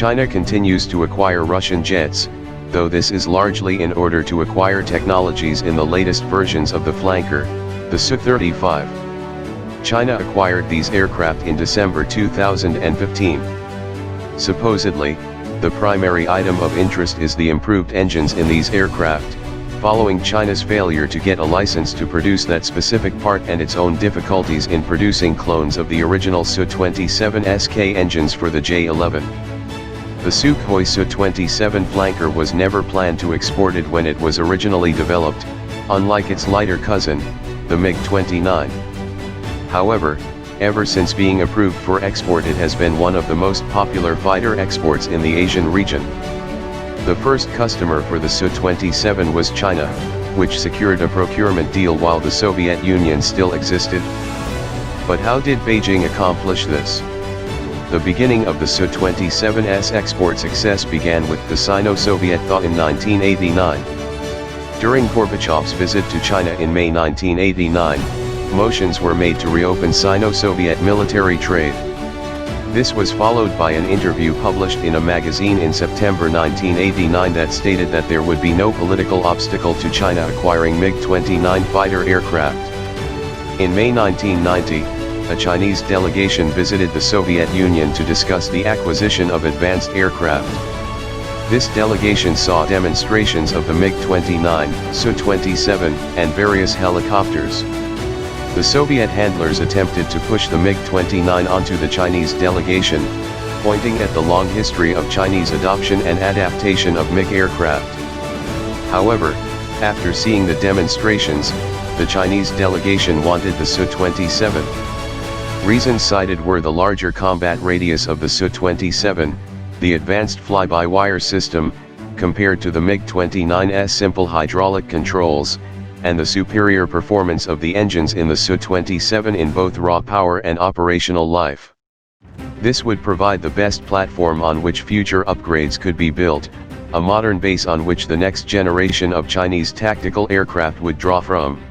China continues to acquire Russian jets, though this is largely in order to acquire technologies in the latest versions of the flanker, the Su-35. China acquired these aircraft in December 2015. Supposedly, the primary item of interest is the improved engines in these aircraft, following China's failure to get a license to produce that specific part and its own difficulties in producing clones of the original Su-27 SK engines for the J-11. The Sukhoi Su-27 flanker was never planned to export it when it was originally developed, unlike its lighter cousin, the MiG-29. However, ever since being approved for export, it has been one of the most popular fighter exports in the Asian region. The first customer for the Su-27 was China, which secured a procurement deal while the Soviet Union still existed. But how did Beijing accomplish this? The beginning of the Su-27's export success began with the Sino-Soviet thaw in 1989. During Gorbachev's visit to China in May 1989, motions were made to reopen Sino-Soviet military trade. This was followed by an interview published in a magazine in September 1989 that stated that there would be no political obstacle to China acquiring MiG-29 fighter aircraft. In May 1990, a Chinese delegation visited the Soviet Union to discuss the acquisition of advanced aircraft. This delegation saw demonstrations of the MiG-29, Su-27, and various helicopters. The Soviet handlers attempted to push the MiG-29 onto the Chinese delegation, pointing at the long history of Chinese adoption and adaptation of MiG aircraft. However, after seeing the demonstrations, the Chinese delegation wanted the Su-27. Reasons cited were the larger combat radius of the Su-27, the advanced fly-by-wire system, compared to the MiG-29's simple hydraulic controls, and the superior performance of the engines in the Su-27 in both raw power and operational life. This would provide the best platform on which future upgrades could be built, a modern base on which the next generation of Chinese tactical aircraft would draw from.